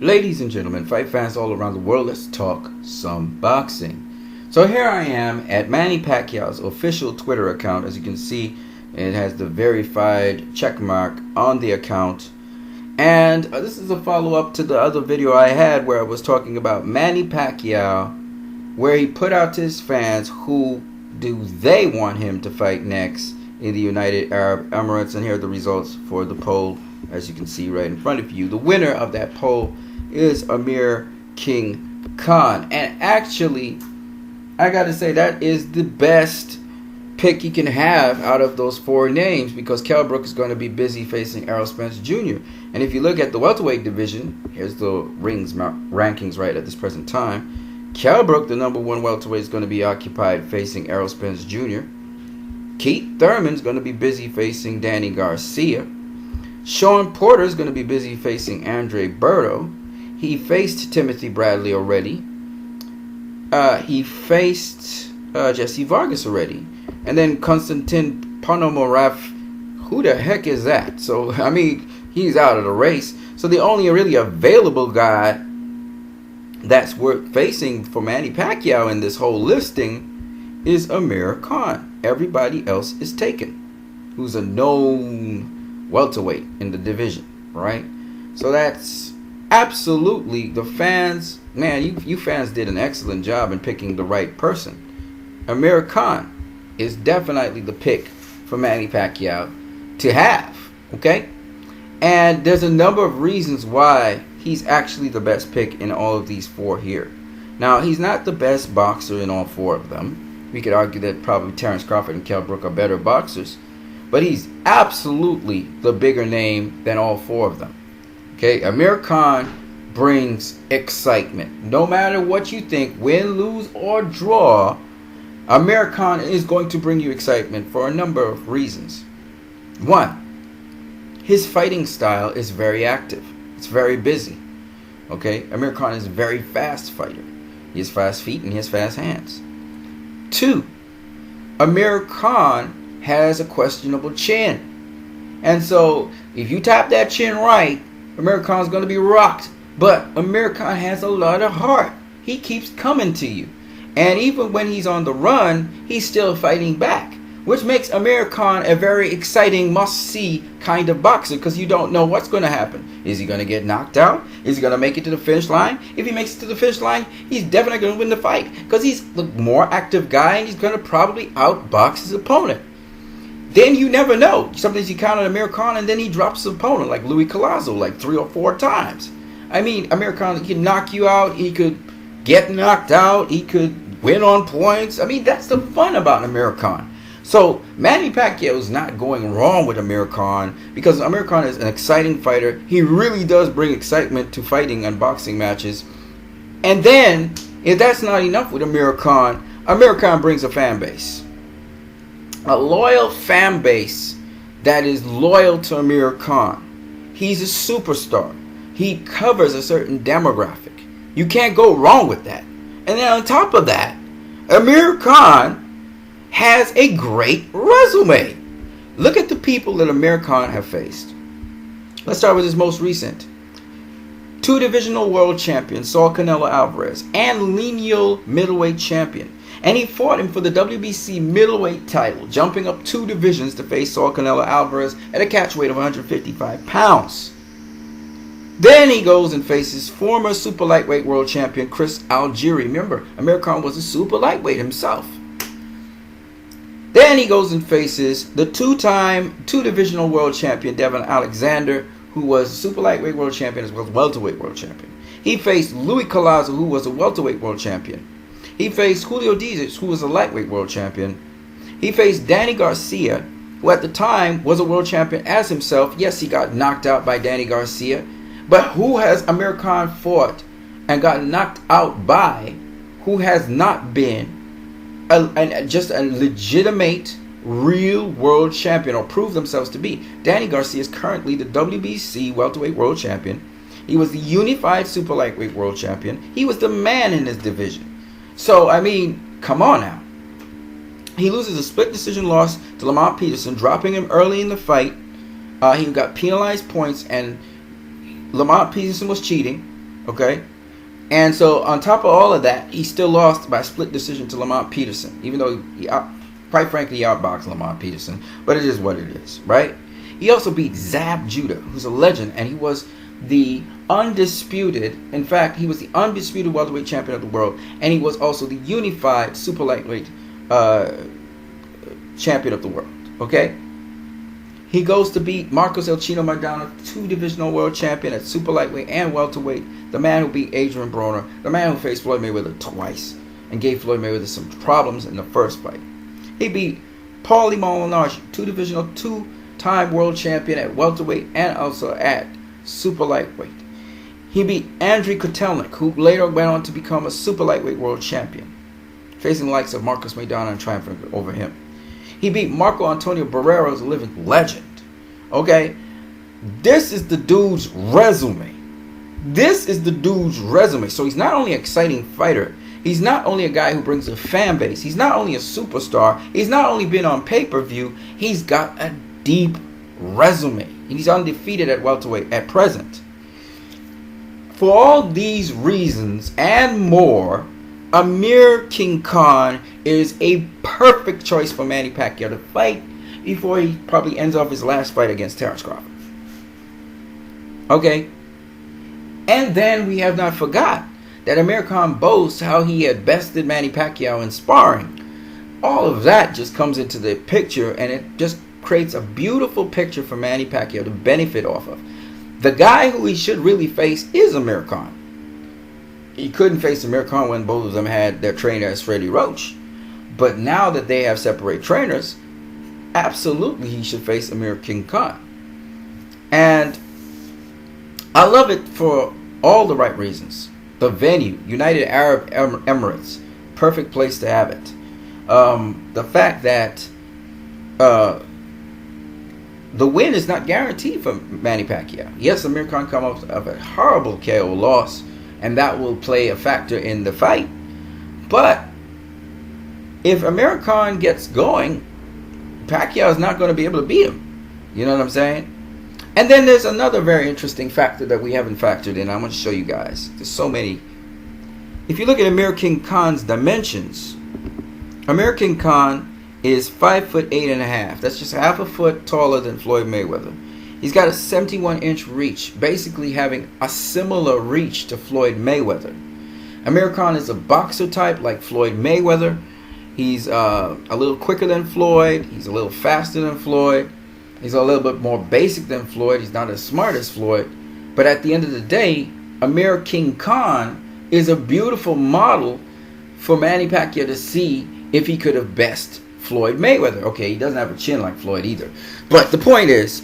Ladies and gentlemen, fight fans all around the world, let's talk some boxing. So here I am at Manny Pacquiao's official Twitter account. As you can see, it has the verified check mark on the account. And this is a follow-up to the other video I had where I was talking about Manny Pacquiao, where he put out to his fans who do they want him to fight next in the United Arab Emirates. And here are the results for the poll, as you can see right in front of you. The winner of that poll is Amir Khan. And actually, I gotta say, that is the best pick you can have out of those four names, because Kell Brook is going to be busy facing Errol Spence Jr. And if you look at the welterweight division, here's the rankings right at this present time. Kell Brook, the number one welterweight, is going to be occupied facing Errol Spence Jr. Keith Thurman's going to be busy facing Danny Garcia. Sean Porter is going to be busy facing Andre Berto. He faced Timothy Bradley already. He faced Jesse Vargas already. And then Konstantin Ponomorov, who the heck is that? So, I mean, he's out of the race. So the only really available guy that's worth facing for Manny Pacquiao in this whole listing is Amir Khan. Everybody else is taken, who's a known welterweight in the division, right? So that's absolutely, the fans, man, you fans did an excellent job in picking the right person. Amir Khan is definitely the pick for Manny Pacquiao to have, okay? And there's a number of reasons why he's actually the best pick in all of these four here. Now, he's not the best boxer in all four of them. We could argue that probably Terence Crawford and Kell Brook are better boxers, but he's absolutely the bigger name than all four of them. Okay, Amir Khan brings excitement. No matter what you think, win, lose, or draw, Amir Khan is going to bring you excitement for a number of reasons. One, his fighting style is very active. It's very busy. Okay, Amir Khan is a very fast fighter. He has fast feet and he has fast hands. Two, Amir Khan has a questionable chin. And so, if you tap that chin right, Amir Khan's going to be rocked. But Amir Khan has a lot of heart. He keeps coming to you. And even when he's on the run, he's still fighting back, which makes Amir Khan a very exciting, must-see kind of boxer, because you don't know what's going to happen. Is he going to get knocked out? Is he going to make it to the finish line? If he makes it to the finish line, he's definitely going to win the fight, because he's the more active guy, and he's going to probably outbox his opponent. Then you never know. Sometimes you count on Amir Khan, and then he drops his opponent, like Louis Collazo, like 3 or 4 times. I mean, Amir Khan can knock you out. He could get knocked out. He could win on points. I mean, that's the fun about Amir Khan. So Manny Pacquiao is not going wrong with Amir Khan, because Amir Khan is an exciting fighter. He really does bring excitement to fighting and boxing matches. And then, if that's not enough with Amir Khan brings a fan base. A loyal fan base that is loyal to Amir Khan. He's a superstar. He covers a certain demographic. You can't go wrong with that. And then on top of that, Amir Khan has a great resume. Look at the people that Amir Khan have faced. Let's start with his most recent. 2 divisional world champion, Saul Canelo Alvarez, and lineal middleweight champion. And he fought him for the WBC middleweight title, jumping up 2 divisions to face Saul Canelo Alvarez at a catch weight of 155 pounds. Then he goes and faces former super lightweight world champion Chris Algieri. Remember, Amir Khan was a super lightweight himself. Then he goes and faces the 2-time 2-divisional world champion Devin Alexander, who was a super lightweight world champion as well as welterweight world champion. He faced Louis Collazo, who was a welterweight world champion. He faced Julio Diaz, who was a lightweight world champion. He faced Danny Garcia, who at the time was a world champion as himself. Yes, he got knocked out by Danny Garcia. But who has Amir Khan fought and got knocked out by, who has not been just a legitimate, real world champion, or proved themselves to be? Danny Garcia is currently the WBC welterweight world champion. He was the unified super lightweight world champion. He was the man in his division. So, I mean, come on now. He loses a split decision loss to Lamont Peterson, dropping him early in the fight. He got penalized points, and Lamont Peterson was cheating. Okay? And so on top of all of that, he still lost by split decision to Lamont Peterson, even though quite frankly, he outboxed Lamont Peterson. But it is what it is, right? He also beat Zab Judah, who's a legend, and he was the undisputed, in fact, he was the undisputed welterweight champion of the world, and he was also the unified super lightweight champion of the world, okay? He goes to beat Marcos El Chino Maidana, 2-divisional world champion at super lightweight and welterweight, the man who beat Adrian Broner, the man who faced Floyd Mayweather twice and gave Floyd Mayweather some problems in the first fight. He beat Paulie Malignaggi, 2-divisional, 2-time world champion at welterweight and also at super lightweight. He beat Andriy Kotelnik, who later went on to become a super lightweight world champion, facing the likes of Marcos Maidana and triumphing over him. He beat Marco Antonio Barrera, who's a living legend. Okay? This is the dude's resume. This is the dude's resume. So he's not only an exciting fighter, he's not only a guy who brings a fan base, he's not only a superstar, he's not only been on pay-per-view, he's got a deep resume. And he's undefeated at welterweight at present. For all these reasons and more, Amir King Khan is a perfect choice for Manny Pacquiao to fight before he probably ends off his last fight against Terrence Crawford. Okay? And then we have not forgot that Amir Khan boasts how he had bested Manny Pacquiao in sparring. All of that just comes into the picture, and it just creates a beautiful picture for Manny Pacquiao to benefit off of. The guy who he should really face is Amir Khan. He couldn't face Amir Khan when both of them had their trainer as Freddie Roach. But now that they have separate trainers, absolutely he should face Amir King Khan. And I love it for all the right reasons. The venue, United Arab Emirates, perfect place to have it. The fact that the win is not guaranteed for Manny Pacquiao. Yes, Amir Khan come off of a horrible KO loss, and that will play a factor in the fight. But if Amir Khan gets going, Pacquiao is not going to be able to beat him. You know what I'm saying? And then there's another very interesting factor that we haven't factored in. I'm going to show you guys. There's so many. If you look at Amir King Khan's dimensions, Amir King Khan is 5'8.5". That's just half a foot taller than Floyd Mayweather. He's got a 71-inch reach, basically having a similar reach to Floyd Mayweather. Amir Khan is a boxer type like Floyd Mayweather. He's a little quicker than Floyd. He's a little faster than Floyd. He's a little bit more basic than Floyd. He's not as smart as Floyd. But at the end of the day, Amir King Khan is a beautiful model for Manny Pacquiao to see if he could have best Floyd Mayweather. Okay, he doesn't have a chin like Floyd either. But the point is,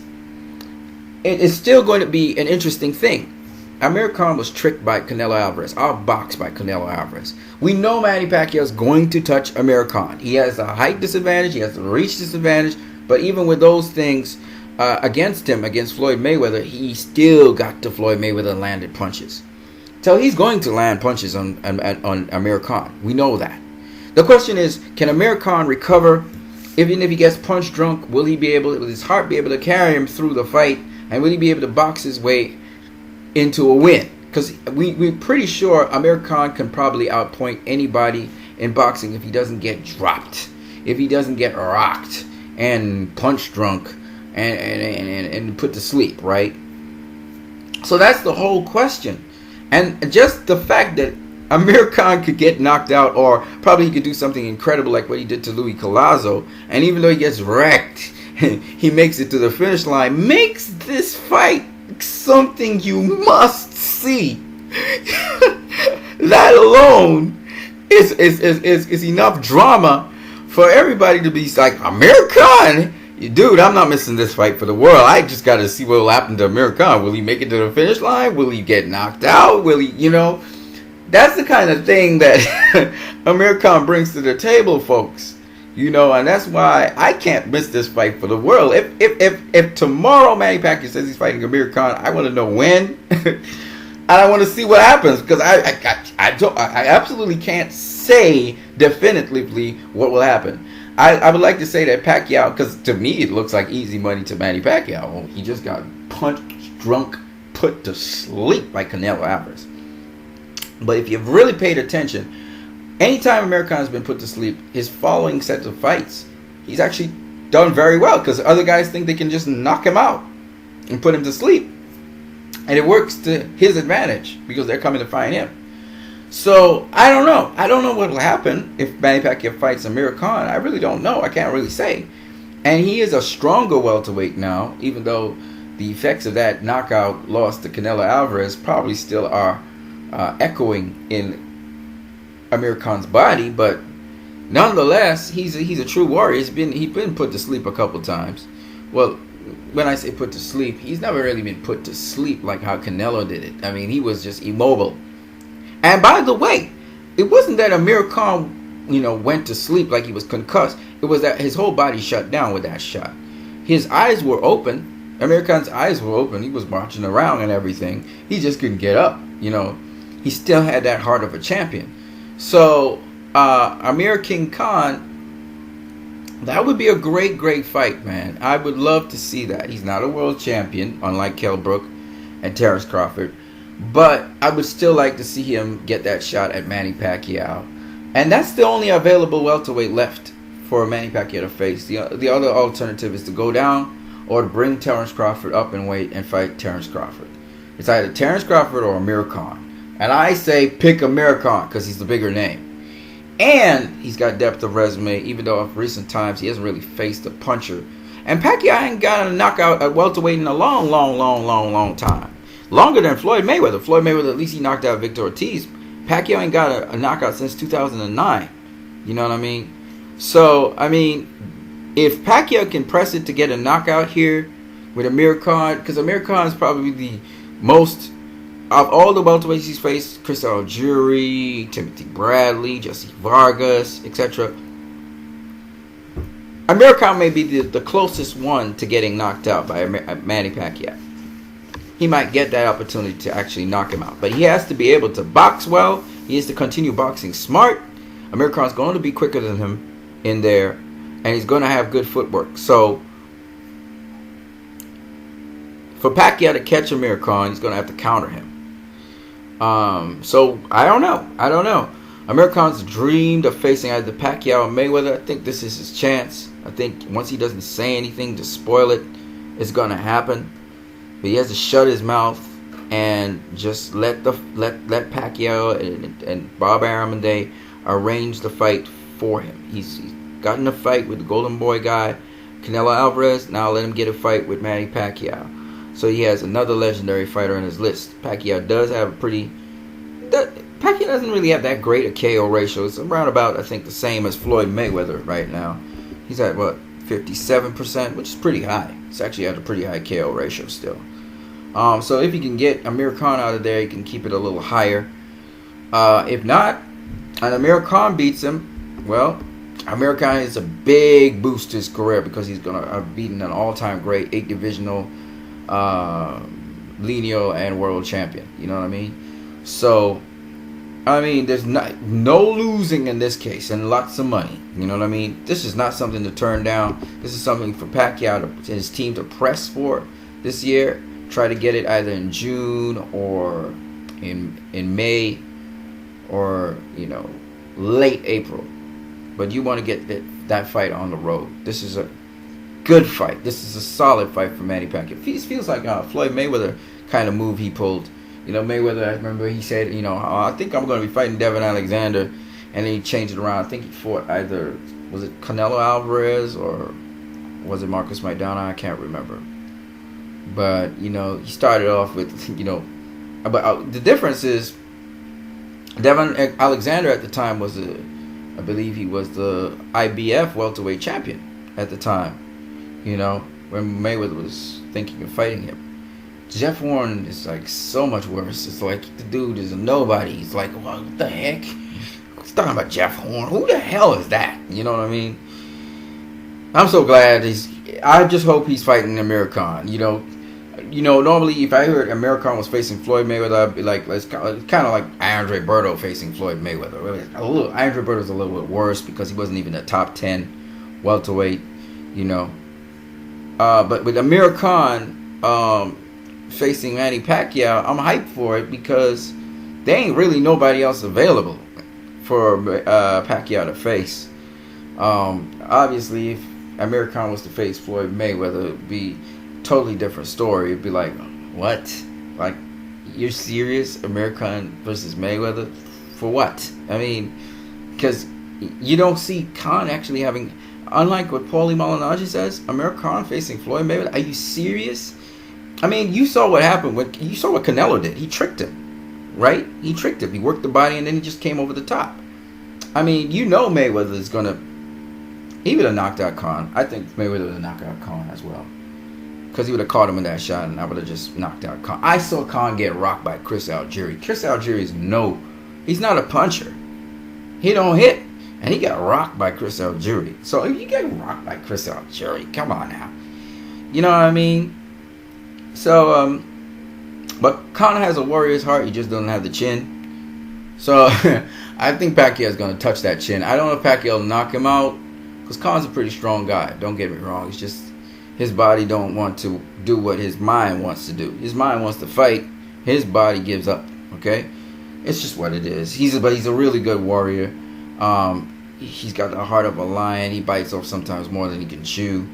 it is still going to be an interesting thing. Amir Khan was tricked by Canelo Alvarez, outboxed by Canelo Alvarez. We know Manny Pacquiao is going to touch Amir Khan. He has a height disadvantage, he has a reach disadvantage, but even with those things against him, against Floyd Mayweather, he still got to Floyd Mayweather and landed punches. So he's going to land punches on Amir Khan. We know that. The question is, can Amir Khan recover? Even if he gets punch drunk, will his heart be able to carry him through the fight? And will he be able to box his way into a win? Because we're pretty sure Amir Khan can probably outpoint anybody in boxing if he doesn't get dropped, if he doesn't get rocked and punch drunk and put to sleep, right? So that's the whole question. And just the fact that Amir Khan could get knocked out, or probably he could do something incredible like what he did to Louis Collazo, and even though he gets wrecked, he makes it to the finish line, makes this fight something you must see. That alone is enough drama for everybody to be like, Amir Khan, dude, I'm not missing this fight for the world. I just got to see what will happen to Amir Khan. Will he make it to the finish line? Will he get knocked out? Will he, that's the kind of thing that Amir Khan brings to the table, folks. And that's why I can't miss this fight for the world. If tomorrow Manny Pacquiao says he's fighting Amir Khan, I want to know when, and I want to see what happens, because I absolutely can't say definitively what will happen. I would like to say that Pacquiao, because to me it looks like easy money to Manny Pacquiao. He just got punched, drunk, put to sleep by Canelo Alvarez. But if you've really paid attention, anytime Amir Khan has been put to sleep, his following set of fights, he's actually done very well because other guys think they can just knock him out and put him to sleep. And it works to his advantage because they're coming to find him. So, I don't know. I don't know what will happen if Manny Pacquiao fights Amir Khan. I really don't know. I can't really say. And he is a stronger welterweight now, even though the effects of that knockout loss to Canelo Alvarez probably still are echoing in Amir Khan's body. But nonetheless, he's a true warrior. He's been put to sleep a couple times. Well, when I say put to sleep, he's never really been put to sleep like how Canelo did it. I mean, he was just immobile. And by the way, it wasn't that Amir Khan, went to sleep like he was concussed. It was that his whole body shut down with that shot. His eyes were open. Amir Khan's eyes were open. He was marching around and everything. He just couldn't get up. He still had that heart of a champion. So, Amir King Khan, that would be a great, great fight, man. I would love to see that. He's not a world champion, unlike Kell Brook and Terrence Crawford. But I would still like to see him get that shot at Manny Pacquiao. And that's the only available welterweight left for Manny Pacquiao to face. The other alternative is to go down or to bring Terrence Crawford up in weight and fight Terrence Crawford. It's either Terrence Crawford or Amir Khan. And I say pick Amir Khan because he's the bigger name. And he's got depth of resume, even though in recent times he hasn't really faced a puncher. And Pacquiao ain't got a knockout at welterweight in a long, long, long, long, long time. Longer than Floyd Mayweather. Floyd Mayweather, at least he knocked out Victor Ortiz. Pacquiao ain't got a knockout since 2009. You know what I mean? So, I mean, if Pacquiao can press it to get a knockout here with Amir Khan, because Amir Khan is probably the most, of all the welterweights he's faced, Chris Algieri, Timothy Bradley, Jesse Vargas, etc. Amir Khan may be the closest one to getting knocked out by Manny Pacquiao. He might get that opportunity to actually knock him out. But he has to be able to box well. He has to continue boxing smart. Amir Khan's going to be quicker than him in there. And he's going to have good footwork. So, for Pacquiao to catch Amir Khan, he's going to have to counter him. So, I don't know. Amir Khan's dreamed of facing either Pacquiao or Mayweather. I think this is his chance. I think once he doesn't say anything to spoil it, it's going to happen. But he has to shut his mouth and just let Pacquiao and Bob Aramande arrange the fight for him. He's gotten a fight with the Golden Boy guy, Canelo Alvarez. Now let him get a fight with Manny Pacquiao. So he has another legendary fighter on his list. Pacquiao does have Pacquiao doesn't really have that great a KO ratio. It's around about, I think, the same as Floyd Mayweather right now. He's at, 57%, which is pretty high. It's actually at a pretty high KO ratio still. So if he can get Amir Khan out of there, he can keep it a little higher. If not, and Amir Khan beats him, well, Amir Khan is a big boost to his career because he's going to have beaten an all-time great 8-divisional lineal and world champion. You know what I mean? So, I mean, there's no losing in this case and lots of money. You know what I mean? This is not something to turn down. This is something for Pacquiao and his team to press for this year. Try to get it either in June or in May or, late April. But you want to get that fight on the road. This is a good fight. This is a solid fight for Manny Pacquiao. It feels like Floyd Mayweather kind of move he pulled. Mayweather, I remember he said, I think I'm going to be fighting Devin Alexander. And then he changed it around. I think he fought either, was it Canelo Alvarez or was it Marcus Maidana? I can't remember. But, he started off with, but the difference is Devin Alexander at the time was I believe he was the IBF welterweight champion at the time, when Mayweather was thinking of fighting him. Jeff Warren is like so much worse. It's like the dude is a nobody. He's like, what the heck? He's talking about Jeff Horn. Who the hell is that? You know what I mean? I'm so glad I just hope he's fighting Amir Khan. Normally if I heard Amir Khan was facing Floyd Mayweather, I'd be like, it's kind of like Andre Berto facing Floyd Mayweather. Andre Berto's a little bit worse because he wasn't even a top 10 welterweight. But with Amir Khan, facing Manny Pacquiao, I'm hyped for it because there ain't really nobody else available for Pacquiao to face. Obviously, if Amir Khan was to face Floyd Mayweather, it'd be a totally different story. It'd be like, what? Like, you're serious? Amir Khan versus Mayweather? For what? I mean, because you don't see Khan actually having, unlike what Paulie Malignaggi says, Amir Khan facing Floyd Mayweather. Are you serious? I mean, you saw what happened. You saw what Canelo did. He tricked him, right? He tricked him. He worked the body, and then he just came over the top. I mean, you know Mayweather is going to, he would have knocked out Khan. I think Mayweather would have knocked out Khan as well. Because he would have caught him in that shot, and I would have just knocked out Khan. I saw Khan get rocked by Chris Algieri. Chris Algieri is he's not a puncher. He don't hit. And he got rocked by Chris Algieri. So if you get rocked by Chris Algieri, come on now. You know what I mean? So, but Khan has a warrior's heart. He just doesn't have the chin. So, I think Pacquiao is going to touch that chin. I don't know if Pacquiao will knock him out. Because Khan's a pretty strong guy. Don't get me wrong. It's just his body don't want to do what his mind wants to do. His mind wants to fight. His body gives up. Okay? It's just what it is. But he's a really good warrior. He's got the heart of a lion. He bites off sometimes more than he can chew.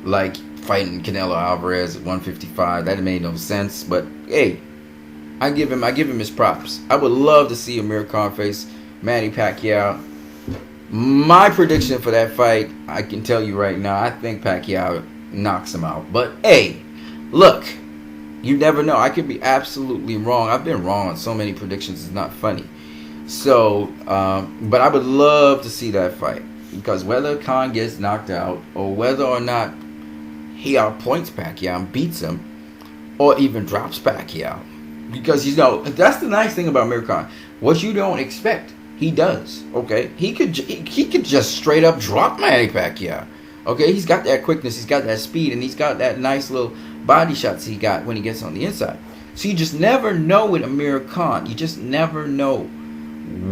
Like fighting Canelo Alvarez at 155. That made no sense. But hey, I give him his props. I would love to see Amir Khan face Manny Pacquiao. My prediction for that fight, I can tell you right now, I think Pacquiao knocks him out. But hey, look, you never know. I could be absolutely wrong. I've been wrong on so many predictions. It's not funny. So, but I would love to see that fight. Because whether Khan gets knocked out, or whether or not he outpoints Pacquiao and beats him, or even drops Pacquiao. Because, you know, that's the nice thing about Amir Khan. What you don't expect, he does. Okay? He could just straight up drop Manny Pacquiao. Okay? He's got that quickness, he's got that speed, and he's got that nice little body shots he got when he gets on the inside. So you just never know with Amir Khan. You just never know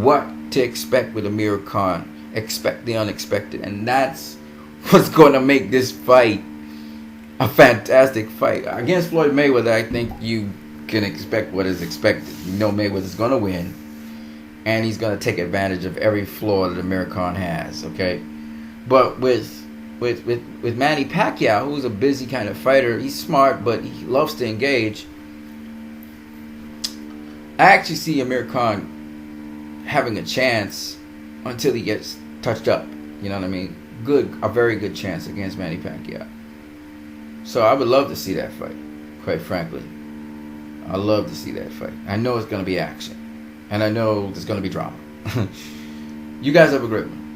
what to expect with Amir Khan. Expect the unexpected. And that's what's going to make this fight a fantastic fight. Against Floyd Mayweather, I think you can expect what is expected. You know Mayweather's going to win. And he's going to take advantage of every flaw that Amir Khan has. Okay? But with Manny Pacquiao, who's a busy kind of fighter, he's smart, but he loves to engage. I actually see Amir Khan having a chance until he gets touched up. You know what I mean? A very good chance against Manny Pacquiao. So I would love to see that fight, quite frankly. I love to see that fight. I know it's going to be action. And I know there's going to be drama. You guys have a great one.